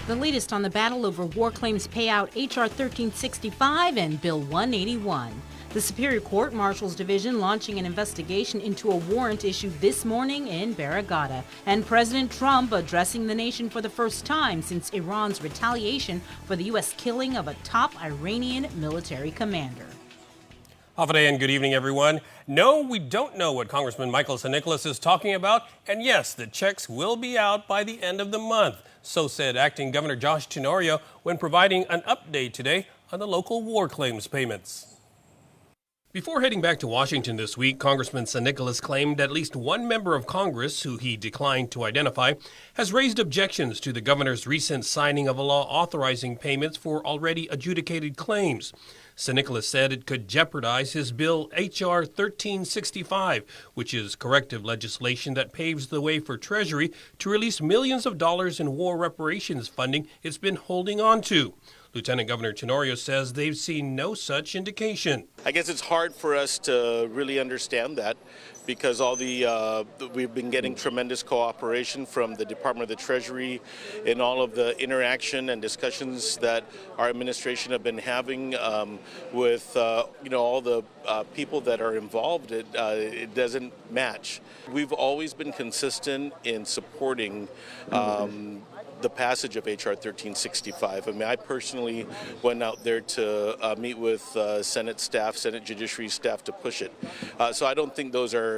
The latest on the battle over war claims payout H.R. 1365 and Bill 181. The Superior Court Marshals Division launching an investigation into a warrant issued this morning in Barrigada. And President Trump addressing the nation for the first time since Iran's retaliation for the U.S. killing of a top Iranian military commander. Hafade and good evening, everyone. No, we don't know what Congressman Michael St. Nicholas is talking about. And yes, the checks will be out by the end of the month. So said Acting Governor Josh Tenorio when providing an update today on the local war claims payments. Before heading back to Washington this week, Congressman St. Nicholas claimed at least one member of Congress, who he declined to identify, has raised objections to the governor's recent signing of a law authorizing payments for already adjudicated claims. St. Nicholas said it could jeopardize his bill H.R. 1365, which is corrective legislation that paves the way for Treasury to release millions of dollars in war reparations funding it's been holding on to. Lieutenant Governor Tenorio says they've seen no such indication. I guess it's hard for us to really understand that because we've been getting tremendous cooperation from the Department of the Treasury in all of the interaction and discussions that our administration have been having with all the people that are involved. It doesn't match. We've always been consistent in supporting the passage of H.R. 1365. I mean, I personally went out there to meet with Senate staff, Senate Judiciary staff to push it. So I don't think those are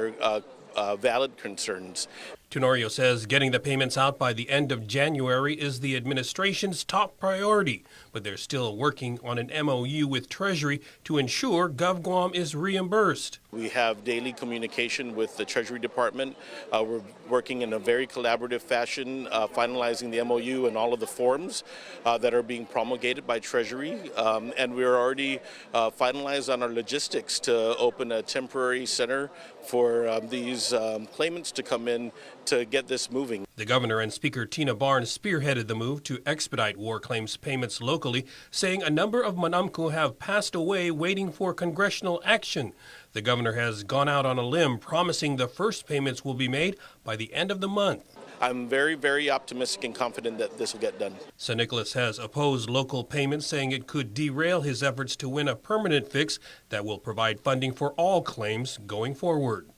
valid concerns. Tenorio says getting the payments out by the end of January is the administration's top priority, but they're still working on an MOU with Treasury to ensure GovGuam is reimbursed. We have daily communication with the Treasury Department. We're working in a very collaborative fashion, finalizing the MOU and all of the forms that are being promulgated by Treasury. And we're already finalized on our logistics to open a temporary center for these claimants to come in to get this moving. The governor and Speaker Tina Barnes spearheaded the move to expedite war claims payments locally, saying a number of Manamku have passed away waiting for congressional action. The governor has gone out on a limb, promising the first payments will be made by the end of the month. I'm very, very optimistic and confident that this will get done. St. Nicholas has opposed local payments, saying it could derail his efforts to win a permanent fix that will provide funding for all claims going forward.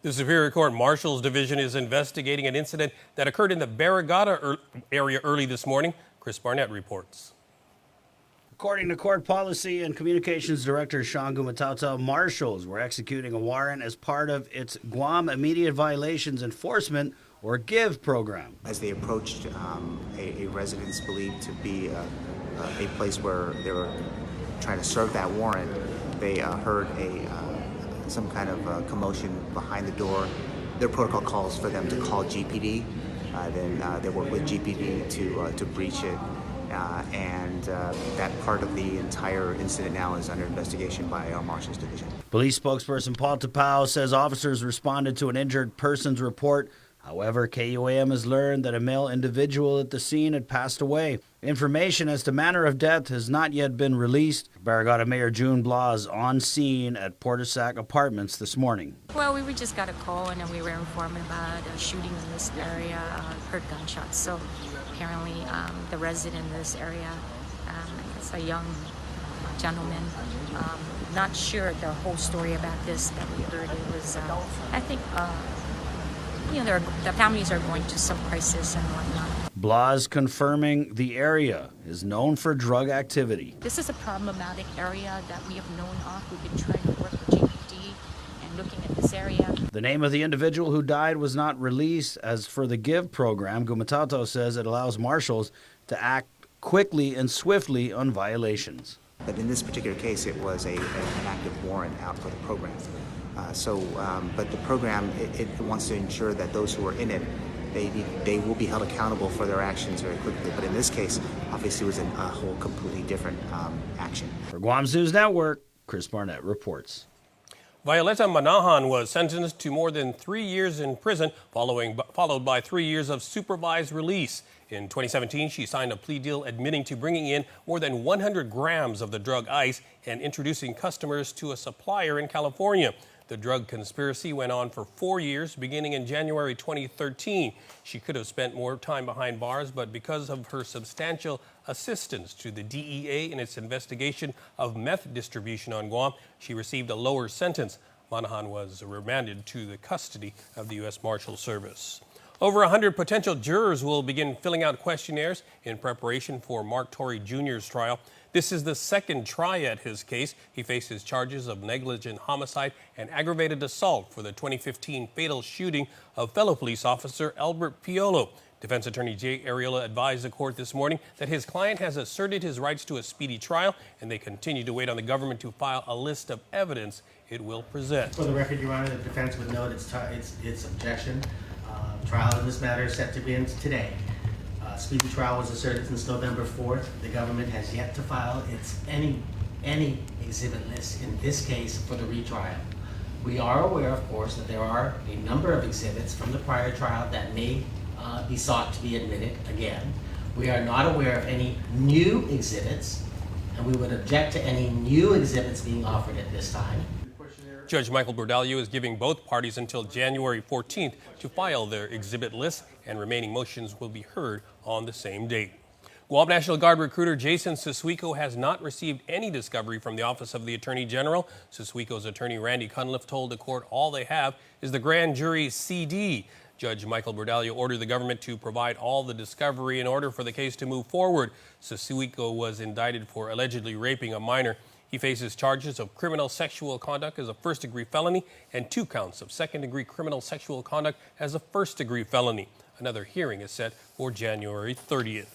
The Superior Court Marshals Division is investigating an incident that occurred in the Barrigada area early this morning. Chris Barnett reports. According to Court Policy and Communications Director Sean Gumatauta, marshals were executing a warrant as part of its Guam Immediate Violations Enforcement, or GIVE program. As they approached a residence believed to be a place where they were trying to serve that warrant, they heard some kind of commotion behind the door. Their protocol calls for them to call GPD. Then they work with GPD to breach it. And that part of the entire incident now is under investigation by our Marshals Division. Police spokesperson Paul Tapao says officers responded to an injured person's report. However, KUAM has learned that a male individual at the scene had passed away. Information as to manner of death has not yet been released. Barrigada Mayor June Blas on scene at Portasac Apartments this morning. Well, we just got a call and then we were informed about a shooting in this area, heard gunshots. So apparently the resident in this area, it's a young gentleman. Not sure the whole story about this that we heard. It was, I think, the families are going to some crisis and whatnot. Blas confirming the area is known for drug activity. This is a problematic area that we have known of. We've been trying to work with GPD and looking at this area. The name of the individual who died was not released. As for the GIVE program, Gumatauta says it allows marshals to act quickly and swiftly on violations. But in this particular case, it was an active warrant out for the program. But the program, it wants to ensure that those who are in it, they will be held accountable for their actions very quickly. But in this case, obviously, it was a whole completely different action. For Guam's News Network, Chris Barnett reports. Violeta Manahan was sentenced to more than 3 years in prison, followed by 3 years of supervised release. In 2017, she signed a plea deal admitting to bringing in more than 100 grams of the drug ice and introducing customers to a supplier in California. The drug conspiracy went on for 4 years, beginning in January 2013. She could have spent more time behind bars, but because of her substantial assistance to the DEA in its investigation of meth distribution on Guam, she received a lower sentence. Monahan was remanded to the custody of the U.S. Marshal Service. Over 100 potential jurors will begin filling out questionnaires in preparation for Mark Torrey Jr.'s trial. This is the second try at his case. He faces charges of negligent homicide and aggravated assault for the 2015 fatal shooting of fellow police officer Albert Piolo. Defense attorney Jay Ariola advised the court this morning that his client has asserted his rights to a speedy trial, and they continue to wait on the government to file a list of evidence it will present. For the record, Your Honor, the defense would note its objection. Trial in this matter is set to begin today. Speedy trial was asserted since November 4th. The government has yet to file any exhibit list in this case for the retrial. We are aware, of course, that there are a number of exhibits from the prior trial that may be sought to be admitted again. We are not aware of any new exhibits, and we would object to any new exhibits being offered at this time. Judge Michael Bordallo is giving both parties until January 14th to file their exhibit lists, and remaining motions will be heard on the same date. Guam National Guard recruiter Jason Susuico has not received any discovery from the Office of the Attorney General. Susuico's attorney Randy Cunliffe told the court all they have is the grand jury CD. Judge Michael Bordallo ordered the government to provide all the discovery in order for the case to move forward. Susuico was indicted for allegedly raping a minor. He faces charges of criminal sexual conduct as a first-degree felony and 2 counts of second-degree criminal sexual conduct as a first-degree felony. Another hearing is set for January 30th.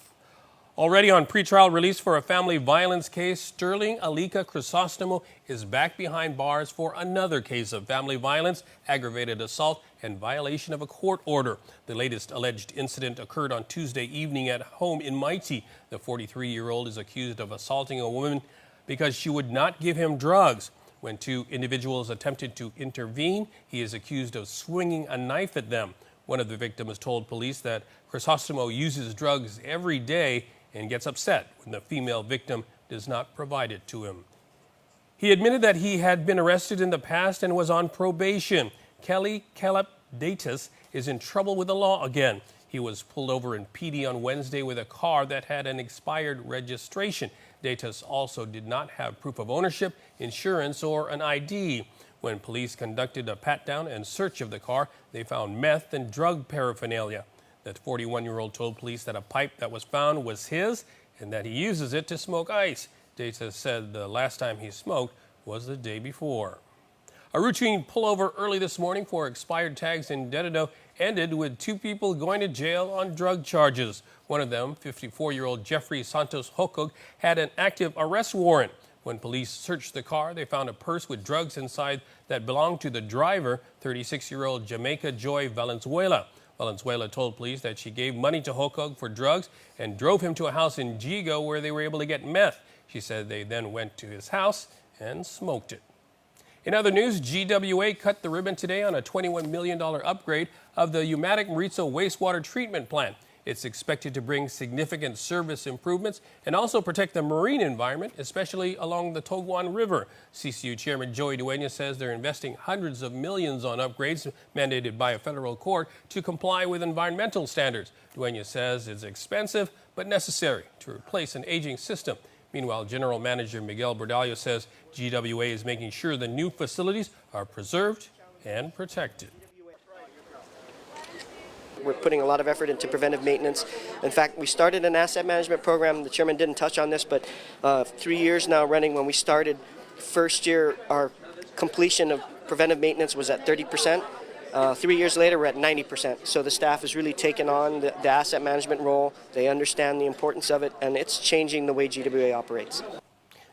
Already on pretrial release for a family violence case, Sterling Alika Crisostomo is back behind bars for another case of family violence, aggravated assault, and violation of a court order. The latest alleged incident occurred on Tuesday evening at home in Mighty. The 43-year-old is accused of assaulting a woman because she would not give him drugs. When 2 individuals attempted to intervene, he is accused of swinging a knife at them. One of the victims told police that Crisostomo uses drugs every day and gets upset when the female victim does not provide it to him. He admitted that he had been arrested in the past and was on probation. Kelly Calep-Datus is in trouble with the law again. He was pulled over in PD on Wednesday with a car that had an expired registration. Datus also did not have proof of ownership, insurance, or an ID. When police conducted a pat-down and search of the car, they found meth and drug paraphernalia. The 41-year-old told police that a pipe that was found was his and that he uses it to smoke ice. Datus said the last time he smoked was the day before. A routine pullover early this morning for expired tags in Dededo ended with 2 people going to jail on drug charges. One of them, 54-year-old Jeffrey Santos Hokog, had an active arrest warrant. When police searched the car, they found a purse with drugs inside that belonged to the driver, 36-year-old Jamaica Joy Valenzuela. Valenzuela told police that she gave money to Hokog for drugs and drove him to a house in Jigo where they were able to get meth. She said they then went to his house and smoked it. In other news, GWA cut the ribbon today on a $21 million upgrade of the Umatic Maritza wastewater treatment plant. It's expected to bring significant service improvements and also protect the marine environment, especially along the Toguan River. CCU Chairman Joey Dueñas says they're investing hundreds of millions on upgrades mandated by a federal court to comply with environmental standards. Dueñas says it's expensive but necessary to replace an aging system. Meanwhile, General Manager Miguel Bordallo says GWA is making sure the new facilities are preserved and protected. We're putting a lot of effort into preventive maintenance. In fact, we started an asset management program. The chairman didn't touch on this, but 3 years now running. When we started, first year, our completion of preventive maintenance was at 30%. 3 years later, we're at 90%. So the staff has really taken on the asset management role. They understand the importance of it, and it's changing the way GWA operates.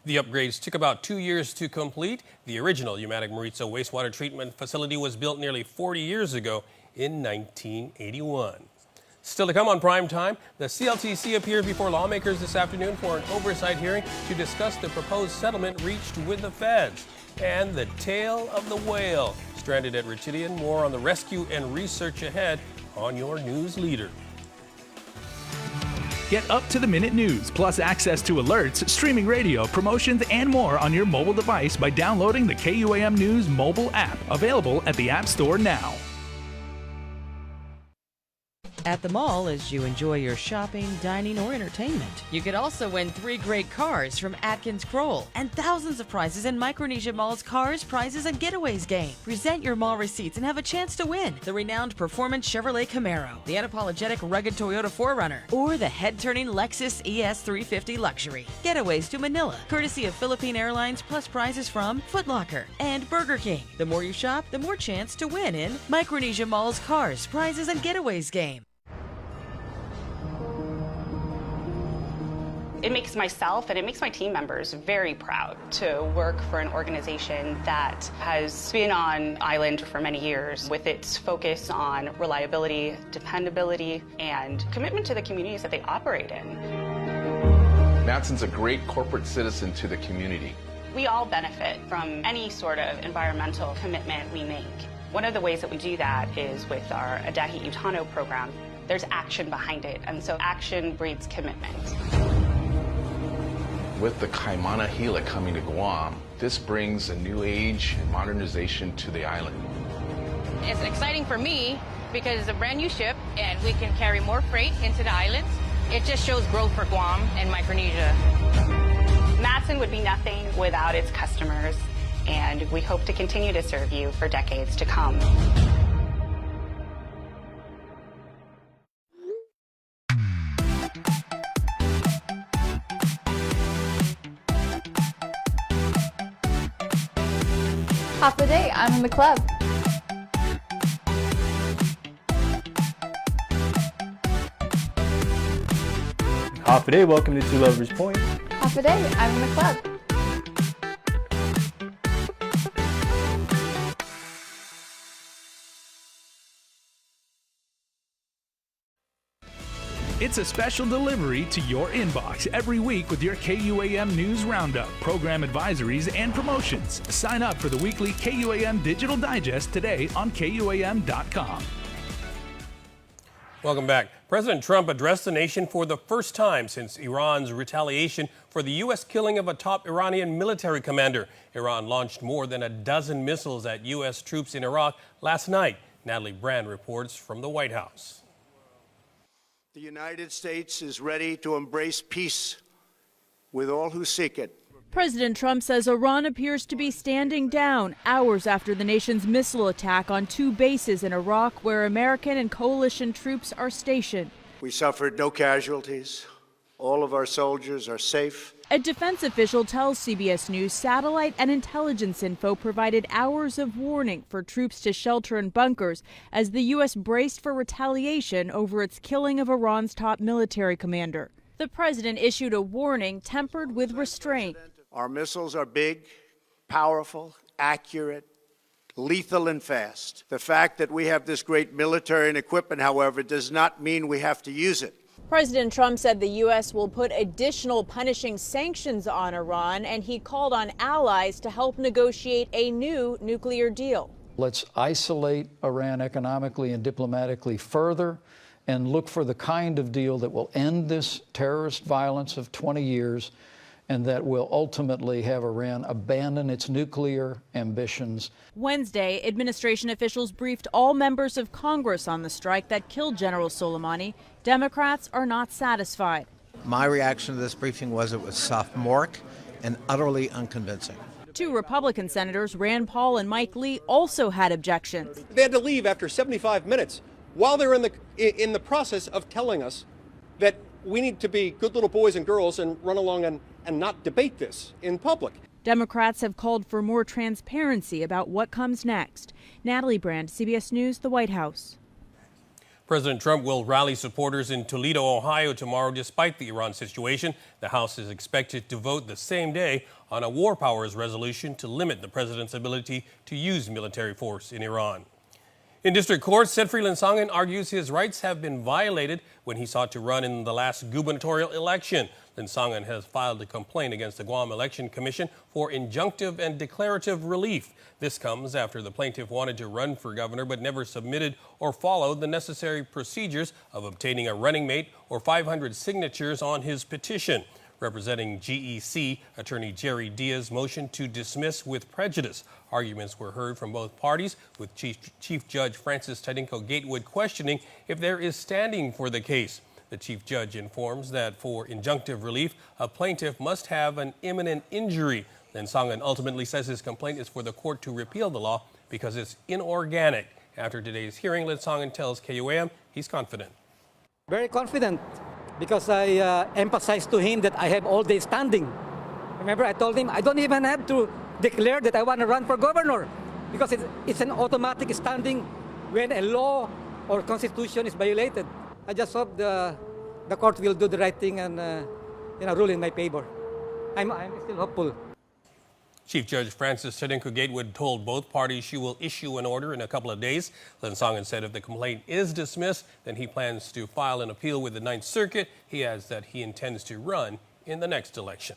The upgrades took about 2 years to complete. The original Umatic Maritza wastewater treatment facility was built nearly 40 years ago in 1981. Still to come on Prime Time, the CLTC appeared before lawmakers this afternoon for an oversight hearing to discuss the proposed settlement reached with the feds. And the tale of the whale stranded at Ritidian. More on the rescue and research ahead on your news leader. Get up-to-the-minute news, plus access to alerts, streaming radio, promotions, and more on your mobile device by downloading the KUAM News mobile app, available at the App Store now. At the mall as you enjoy your shopping, dining, or entertainment. You could also win 3 great cars from Atkins Kroll and thousands of prizes in Micronesia Mall's Cars, Prizes, and Getaways game. Present your mall receipts and have a chance to win the renowned performance Chevrolet Camaro, the unapologetic rugged Toyota 4Runner, or the head-turning Lexus ES 350 Luxury. Getaways to Manila, courtesy of Philippine Airlines, plus prizes from Foot Locker and Burger King. The more you shop, the more chance to win in Micronesia Mall's Cars, Prizes, and Getaways game. It makes myself and it makes my team members very proud to work for an organization that has been on island for many years with its focus on reliability, dependability, and commitment to the communities that they operate in. Matson's a great corporate citizen to the community. We all benefit from any sort of environmental commitment we make. One of the ways that we do that is with our Adahi Utano program. There's action behind it, and so action breeds commitment. With the Kaimana Gila coming to Guam, this brings a new age and modernization to the island. It's exciting for me because it's a brand new ship and we can carry more freight into the islands. It just shows growth for Guam and Micronesia. Matson would be nothing without its customers, and we hope to continue to serve you for decades to come. Half a day, I'm in the club. Half a day, welcome to Two Lovers Point. Half a day, I'm in the club. It's a special delivery to your inbox every week with your KUAM News Roundup, program advisories, and promotions. Sign up for the weekly KUAM Digital Digest today on KUAM.com. Welcome back. President Trump addressed the nation for the first time since Iran's retaliation for the U.S. killing of a top Iranian military commander. Iran launched more than a dozen missiles at U.S. troops in Iraq last night. Natalie Brand reports from the White House. The United States is ready to embrace peace with all who seek it. President Trump says Iran appears to be standing down hours after the nation's missile attack on 2 bases in Iraq where American and coalition troops are stationed. We suffered no casualties. All of our soldiers are safe. A defense official tells CBS News satellite and intelligence info provided hours of warning for troops to shelter in bunkers as the U.S. braced for retaliation over its killing of Iran's top military commander. The president issued a warning tempered with restraint. Our missiles are big, powerful, accurate, lethal, and fast. The fact that we have this great military and equipment, however, does not mean we have to use it. President Trump said the U.S. will put additional punishing sanctions on Iran, and he called on allies to help negotiate a new nuclear deal. Let's isolate Iran economically and diplomatically further and look for the kind of deal that will end this terrorist violence of 20 years and that will ultimately have Iran abandon its nuclear ambitions. Wednesday, administration officials briefed all members of Congress on the strike that killed General Soleimani. Democrats are not satisfied. My reaction to this briefing was it was sophomoric and utterly unconvincing. 2 Republican senators, Rand Paul and Mike Lee, also had objections. They had to leave after 75 minutes while they're in the process of telling us that we need to be good little boys and girls and run along and not debate this in public. Democrats have called for more transparency about what comes next. Natalie Brand, CBS News, the White House. President Trump will rally supporters in Toledo, Ohio tomorrow despite the Iran situation. The House is expected to vote the same day on a war powers resolution to limit the president's ability to use military force in Iran. In district court, Sedfrey Linsangan argues his rights have been violated when he sought to run in the last gubernatorial election. Linsangan has filed a complaint against the Guam Election Commission for injunctive and declarative relief. This comes after the plaintiff wanted to run for governor but never submitted or followed the necessary procedures of obtaining a running mate or 500 signatures on his petition. Representing GEC, attorney Jerry Diaz motioned to dismiss with prejudice. Arguments were heard from both parties, with Chief Judge Francis Tadinko Gatewood questioning if there is standing for the case. The Chief Judge informs that for injunctive relief, a plaintiff must have an imminent injury. Linsangan ultimately says his complaint is for the court to repeal the law because it's inorganic. After today's hearing, Linsangan tells KUAM he's confident. Very confident, because I emphasized to him that I have all day standing. Remember, I told him I don't even have to declare that I want to run for governor, because it's an automatic standing when a law or constitution is violated. I just hope the court will do the right thing and rule in my favor. I'm still hopeful. Chief Judge Francis Tadinko Gatewood told both parties she will issue an order in a couple of days. Linsangan said if the complaint is dismissed, then he plans to file an appeal with the Ninth Circuit. He adds that he intends to run in the next election.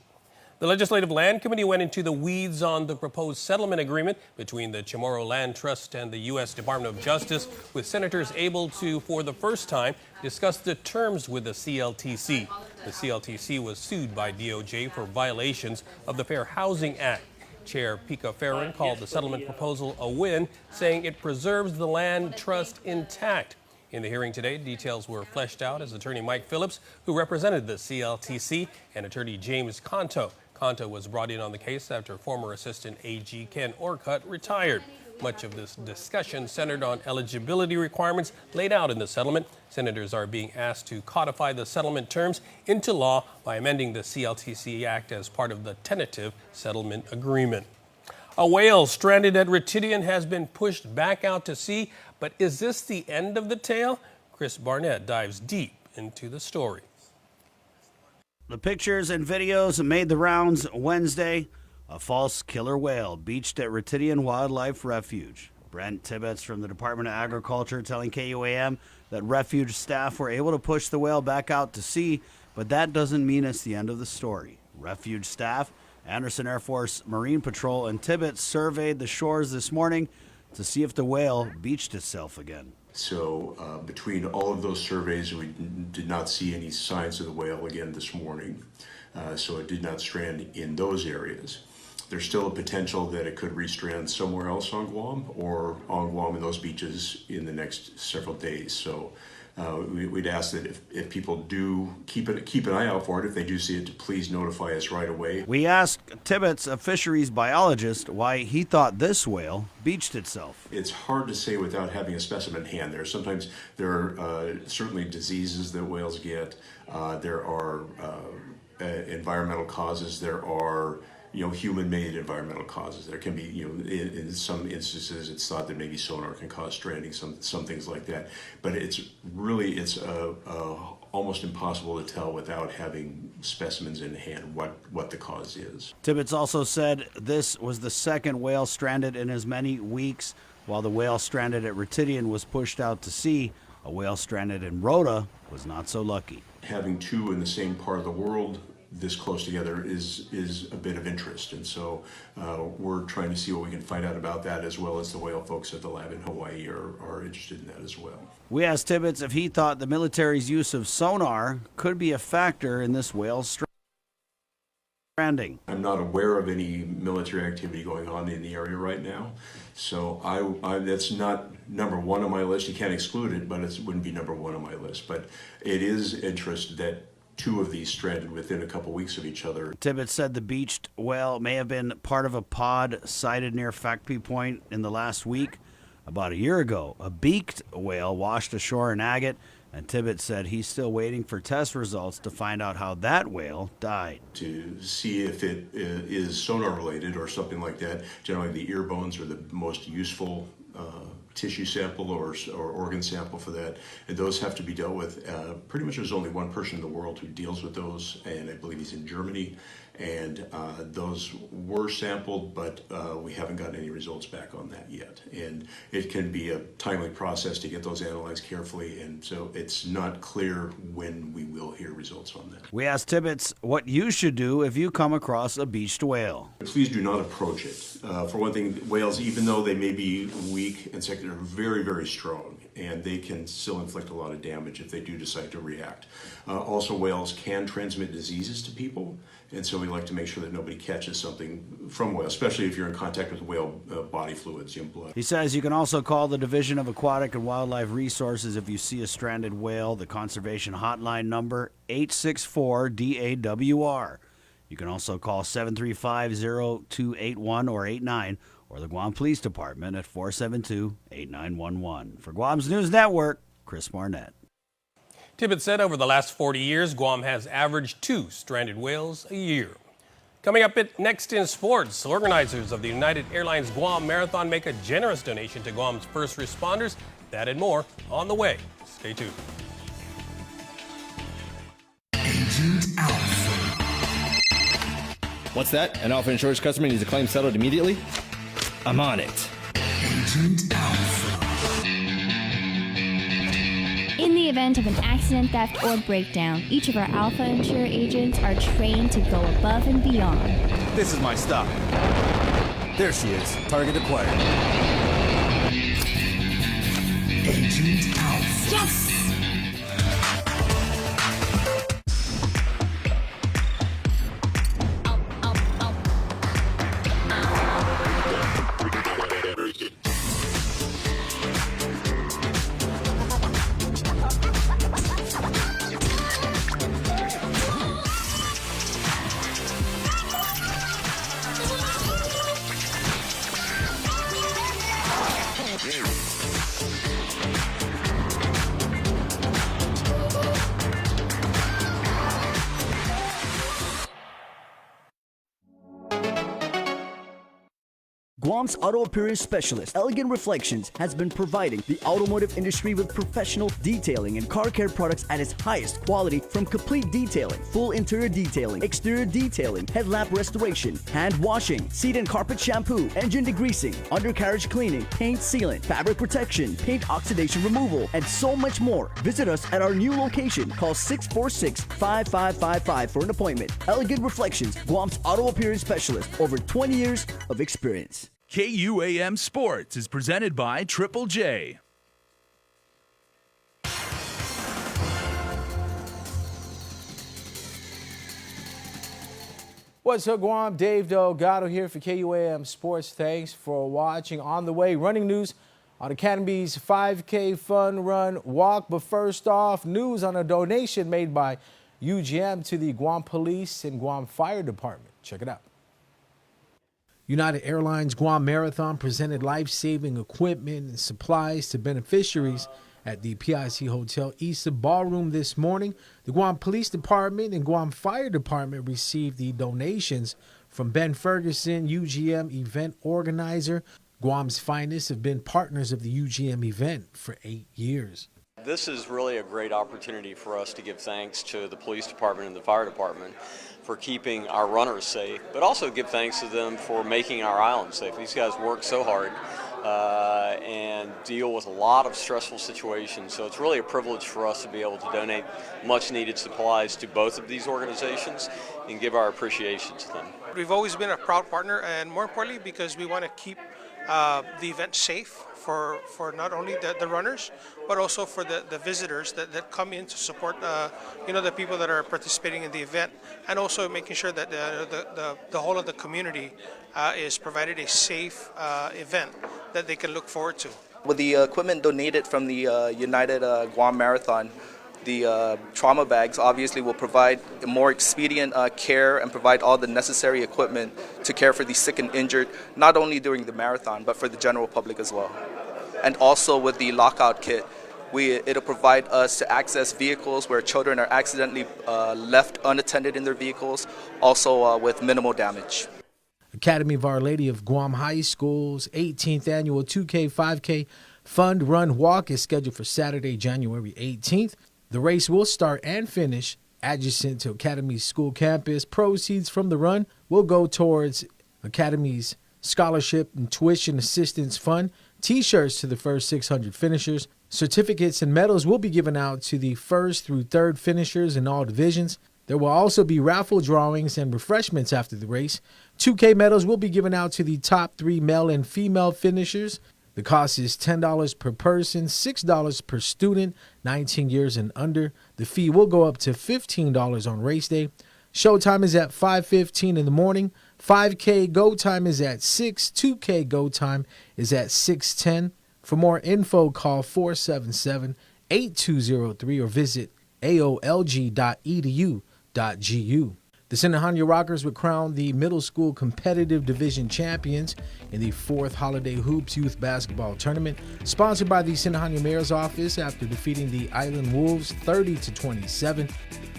The Legislative Land Committee went into the weeds on the proposed settlement agreement between the Chamorro Land Trust and the U.S. Department of Justice, with senators able to, for the first time, discuss the terms with the CLTC. The CLTC was sued by DOJ for violations of the Fair Housing Act. Chair Pika Farron called the settlement proposal a win, saying it preserves the land trust intact. In the hearing today, details were fleshed out as attorney Mike Phillips, who represented the CLTC, and attorney James Conto. Conto was brought in on the case after former assistant AG Ken Orcutt retired. Much of this discussion centered on eligibility requirements laid out in the settlement. Senators are being asked to codify the settlement terms into law by amending the CLTC Act as part of the tentative settlement agreement. A whale stranded at Ritidian has been pushed back out to sea, but is this the end of the tale? Chris Barnett dives deep into the story. The pictures and videos made the rounds Wednesday. A false killer whale beached at Ritidian Wildlife Refuge. Brent Tibbetts from the Department of Agriculture telling KUAM that refuge staff were able to push the whale back out to sea, but that doesn't mean it's the end of the story. Refuge staff, Anderson Air Force Marine Patrol, and Tibbetts surveyed the shores this morning to see if the whale beached itself again. So between all of those surveys, we did not see any signs of the whale again this morning. So it did not strand in those areas. There's still a potential that it could restrand somewhere else on Guam, or on Guam in those beaches in the next several days. So we'd ask that if people do keep an eye out for it, if they do see it, to please notify us right away. We asked Tibbetts, a fisheries biologist, why he thought this whale beached itself. It's hard to say without having a specimen in hand. Sometimes there are certainly diseases that whales get. There are environmental causes. There are human-made environmental causes. There can be, in some instances, it's thought that maybe sonar can cause stranding, some things like that. But it's almost impossible to tell without having specimens in hand what the cause is. Tibbetts also said this was the second whale stranded in as many weeks. While the whale stranded at Ritidian was pushed out to sea, a whale stranded in Rota was not so lucky. Having two in the same part of the world this close together is a bit of interest, and so we're trying to see what we can find out about that, as well as the whale folks at the lab in Hawaii are interested in that as well. We asked Tibbetts if he thought the military's use of sonar could be a factor in this whale stranding. I'm not aware of any military activity going on in the area right now, so that's not number one on my list. You can't exclude it, but it wouldn't be number one on my list. But it is interest that two of these stranded within a couple weeks of each other. Tibbetts said the beached whale may have been part of a pod sighted near Factory Point in the last week. About a year ago, a beaked whale washed ashore in Agate, and Tibbetts said he's still waiting for test results to find out how that whale died. To see if it is sonar related or something like that. Generally the ear bones are the most useful tissue sample or organ sample for that, and those have to be dealt with. Pretty much there's only one person in the world who deals with those, and I believe he's in Germany, And those were sampled, but we haven't gotten any results back on that yet. And it can be a timely process to get those analyzed carefully, and so it's not clear when we will hear results on that. We asked Tibbetts what you should do if you come across a beached whale. Please do not approach it. For one thing, whales, even though they may be weak and sick, they're very, very strong, and they can still inflict a lot of damage if they do decide to react. Also, whales can transmit diseases to people, and so we like to make sure that nobody catches something from whales, especially if you're in contact with whale body fluids in blood. He says you can also call the Division of Aquatic and Wildlife Resources if you see a stranded whale. The conservation hotline number, 864-DAWR. You can also call 735-0281 or 89, or the Guam Police Department at 472-8911. For Guam's News Network, Chris Barnett. Tibbetts said over the last 40 years, Guam has averaged 2 stranded whales a year. Coming up next in sports, organizers of the United Airlines Guam Marathon make a generous donation to Guam's first responders. That and more on the way. Stay tuned. Agent Alpha. What's that? An Alpha Insurance customer needs a claim settled immediately? I'm on it. Agent Alpha. In the event of an accident, theft, or breakdown, each of our Alpha Insure agents are trained to go above and beyond. This is my stop. There she is. Target acquired. Agent Alpha. Yes! Guam's auto appearance specialist, Elegant Reflections, has been providing the automotive industry with professional detailing and car care products at its highest quality, from complete detailing, full interior detailing, exterior detailing, headlamp restoration, hand washing, seat and carpet shampoo, engine degreasing, undercarriage cleaning, paint sealant, fabric protection, paint oxidation removal, and so much more. Visit us at our new location. Call 646-5555 for an appointment. Elegant Reflections, Guam's auto appearance specialist, over 20 years of experience. KUAM Sports is presented by Triple J. What's up, Guam? Dave Delgado here for KUAM Sports. Thanks for watching. On the way, running news on Academy's 5K Fun Run Walk. But first off, news on a donation made by UGM to the Guam Police and Guam Fire Department. Check it out. United Airlines Guam Marathon presented life-saving equipment and supplies to beneficiaries at the PIC Hotel Isa Ballroom this morning. The Guam Police Department and Guam Fire Department received the donations from Ben Ferguson, UGM event organizer. Guam's finest have been partners of the UGM event for 8 years. This is really a great opportunity for us to give thanks to the police department and the fire department for keeping our runners safe, but also give thanks to them for making our island safe. These guys work so hard and deal with a lot of stressful situations, so it's really a privilege for us to be able to donate much needed supplies to both of these organizations and give our appreciation to them. We've always been a proud partner, and more importantly because we want to keep the event safe for not only the runners, but also for the visitors that come in to support the people that are participating in the event, and also making sure that the whole of the community is provided a safe event that they can look forward to. With the equipment donated from the United Guam Marathon, the trauma bags obviously will provide a more expedient care and provide all the necessary equipment to care for the sick and injured, not only during the marathon, but for the general public as well. And also with the lockout kit, it'll provide us to access vehicles where children are accidentally left unattended in their vehicles, also with minimal damage. Academy of Our Lady of Guam High School's 18th annual 2K, 5K Fund Run Walk is scheduled for Saturday, January 18th. The race will start and finish adjacent to Academy's school campus. Proceeds from the run will go towards Academy's scholarship and tuition assistance fund, T-shirts to the first 600 finishers. Certificates and medals will be given out to the first through third finishers in all divisions. There will also be raffle drawings and refreshments after the race. 2K medals will be given out to the top 3 male and female finishers. The cost is $10 per person, $6 per student, 19 years and under. The fee will go up to $15 on race day. Showtime is at 5:15 in the morning. 5K go time is at 6. 2K go time is at 6:10. For more info, call 477-8203 or visit aolg.edu.gu. The Sinahanya Rockers were crowned the middle school competitive division champions in the 4th Holiday Hoops Youth Basketball Tournament, sponsored by the Sinahanya Mayor's Office after defeating the Island Wolves 30-27.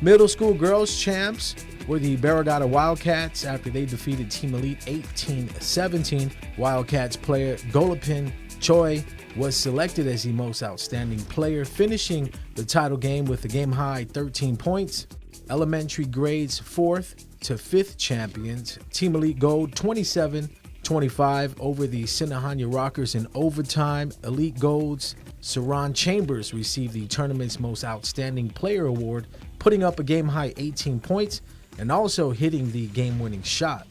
Middle school girls champs were the Baradada Wildcats after they defeated Team Elite 18-17. Wildcats player Golapin Choi was selected as the most outstanding player, finishing the title game with a game-high 13 points. Elementary grades 4th to 5th champions, Team Elite Gold 27-25 over the Sinahanya Rockers in overtime. Elite Gold's Saran Chambers received the tournament's most outstanding player award, putting up a game-high 18 points and also hitting the game-winning shot.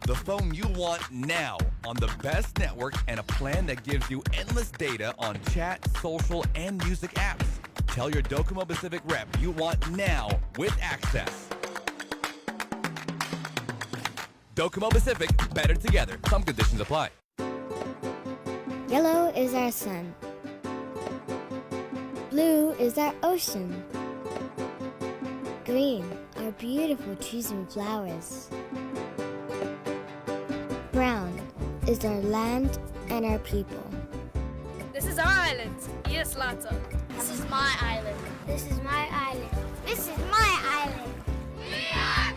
The phone you want now on the best network and a plan that gives you endless data on chat, social, and music apps. Tell your Docomo Pacific rep you want now with access. Docomo Pacific, better together. Some conditions apply. Yellow is our sun. Blue is our ocean. Green, our beautiful trees and flowers. Brown is our land and our people. This is our island. Yes, Lata. This is my island. This is my island. This is my island. We are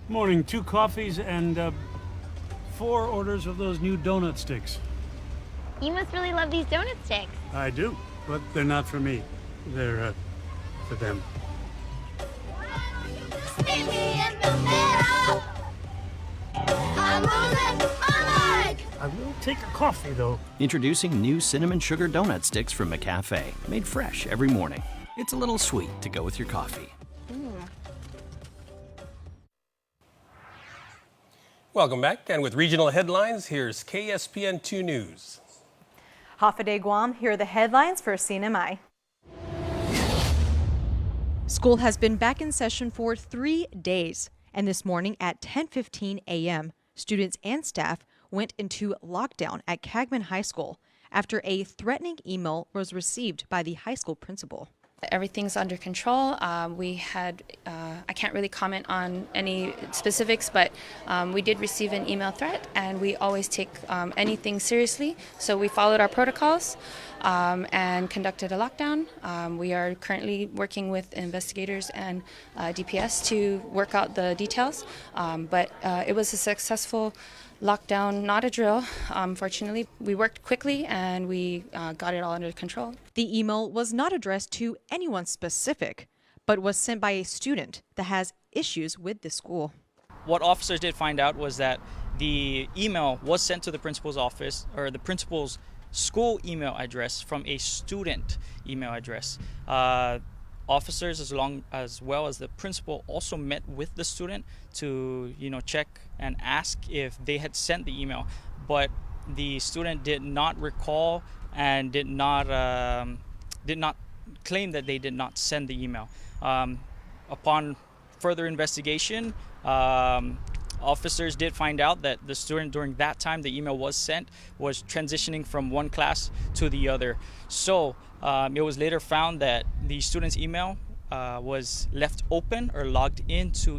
Morning, 2 coffees and 4 orders of those new donut sticks. You must really love these donut sticks. I do, but they're not for me. They're for them. Meet me in the middle. I'm losing my mind. I will take a coffee, though. Introducing new cinnamon sugar donut sticks from McCafe, made fresh every morning. It's a little sweet to go with your coffee. Welcome back, and with regional headlines, here's KSPN 2 News. Hafa-Day Guam, here are the headlines for CNMI. School has been back in session for 3 days, and this morning at 10:15 a.m., students and staff went into lockdown at Cagman High School after a threatening email was received by the high school principal. Everything's under control. We had, I can't really comment on any specifics, but we did receive an email threat, and we always take anything seriously. So we followed our protocols and conducted a lockdown. We are currently working with investigators and DPS to work out the details, but it was a successful lockdown, not a drill. Fortunately, we worked quickly and we got it all under control. The email was not addressed to anyone specific, but was sent by a student that has issues with the school. What officers did find out was that the email was sent to the principal's office, or the principal's school email address, from a student email address. Officers, as well as the principal, also met with the student to check and ask if they had sent the email, but the student did not recall and did not claim that they did not send the email. Upon further investigation, officers did find out that the student during that time the email was sent was transitioning from one class to the other. So it was later found that the student's email was left open or logged into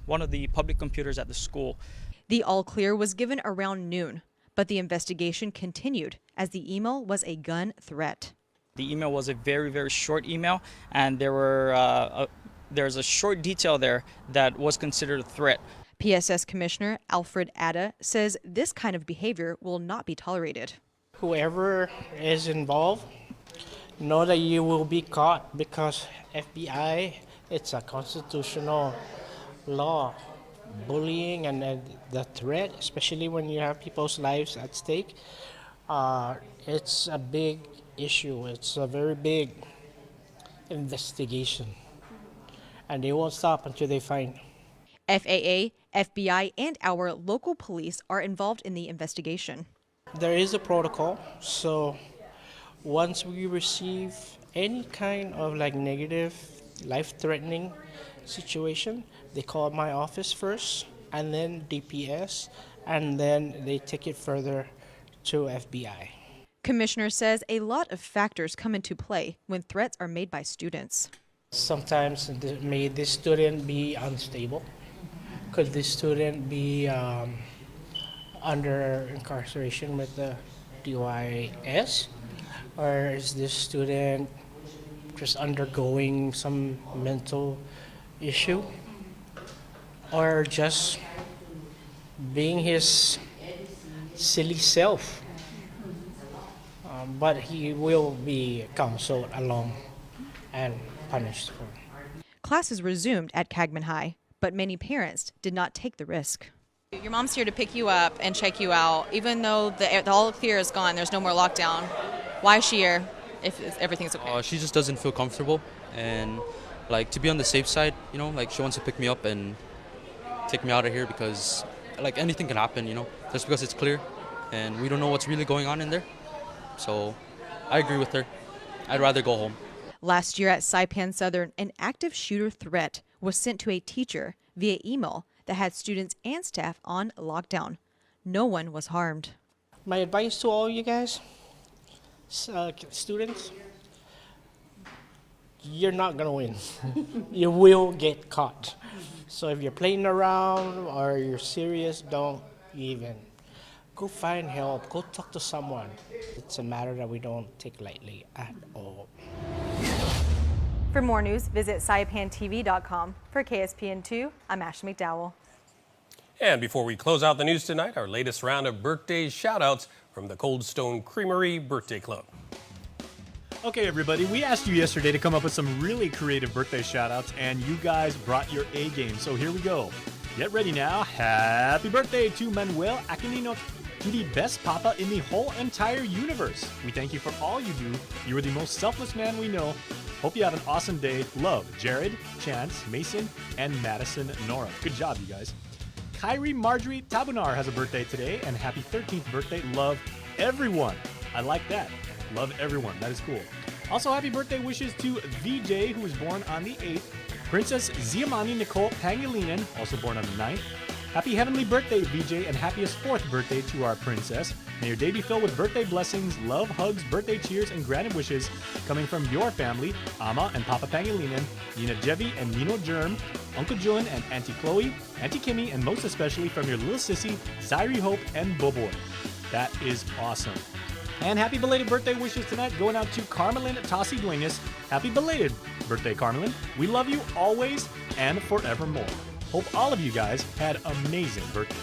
one of the public computers at the school. The all clear was given around noon, but the investigation continued as the email was a gun threat. The email was a very, very short email, and there's a short detail there that was considered a threat. PSS Commissioner Alfred Atta says this kind of behavior will not be tolerated. Whoever is involved, know that you will be caught, because FBI, it's a constitutional law. Bullying and the threat, especially when you have people's lives at stake, it's a big issue. It's a very big investigation, and they won't stop until they find. FAA, FBI, and our local police are involved in the investigation. There is a protocol, so once we receive any kind of negative, life-threatening situation, they call my office first, and then DPS, and then they take it further to FBI. Commissioner says a lot of factors come into play when threats are made by students. Sometimes may this student be unstable? Could this student be under incarceration with the DYS? Or is this student just undergoing some mental issue? Or just being his silly self? But he will be counseled along and punished for it. Classes resumed at Cagman High, but many parents did not take the risk. Your mom's here to pick you up and check you out. Even though the all clear is gone, there's no more lockdown. Why is she here if everything's okay? She just doesn't feel comfortable, and to be on the safe side, she wants to pick me up and take me out of here, because anything can happen, just because it's clear and we don't know what's really going on in there. So I agree with her. I'd rather go home. Last year at Saipan Southern, an active shooter threat was sent to a teacher via email that had students and staff on lockdown. No one was harmed. My advice to all you guys, students, you're not going to win. You will get caught. So if you're playing around or you're serious, don't even. Go find help. Go talk to someone. It's a matter that we don't take lightly at all. For more news, visit SaipanTV.com. For KSPN2, I'm Ashley McDowell. And before we close out the news tonight, our latest round of birthday shout-outs from the Cold Stone Creamery Birthday Club. Okay, everybody, we asked you yesterday to come up with some really creative birthday shout-outs, and you guys brought your A game, so here we go. Get ready now. Happy birthday to Manuel Aquilino, to the best papa in the whole entire universe. We thank you for all you do. You are the most selfless man we know. Hope you have an awesome day. Love, Jared, Chance, Mason, and Madison Nora. Good job, you guys. Kyrie Marjorie Tabunar has a birthday today, and happy 13th birthday. Love everyone. I like that. Love everyone. That is cool. Also, happy birthday wishes to VJ, who was born on the 8th. Princess Ziamani Nicole Pangilinan, also born on the 9th. Happy heavenly birthday, VJ, and happiest 4th birthday to our princess. May your day be filled with birthday blessings, love, hugs, birthday cheers, and granted wishes coming from your family, Ama and Papa Pangilinan, Nina Jevi and Nino Germ, Uncle Jun and Auntie Chloe, Auntie Kimmy, and most especially from your little sissy, Zairi Hope and Boboy. That is awesome. And happy belated birthday wishes tonight going out to Carmelin Tassi Duenas. Happy belated birthday, Carmelin. We love you always and forevermore. Hope all of you guys had amazing birthdays.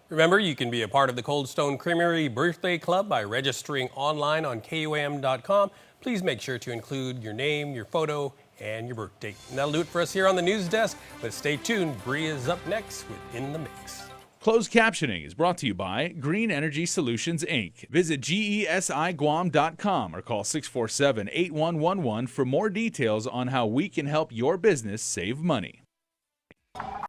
Remember, you can be a part of the Cold Stone Creamery Birthday Club by registering online on KUAM.com. Please make sure to include your name, your photo, and your birth date. And that'll do it for us here on the news desk. But stay tuned. Bree is up next with In the Mix. Closed captioning is brought to you by Green Energy Solutions, Inc. Visit GESIGuam.com or call 647-8111 for more details on how we can help your business save money.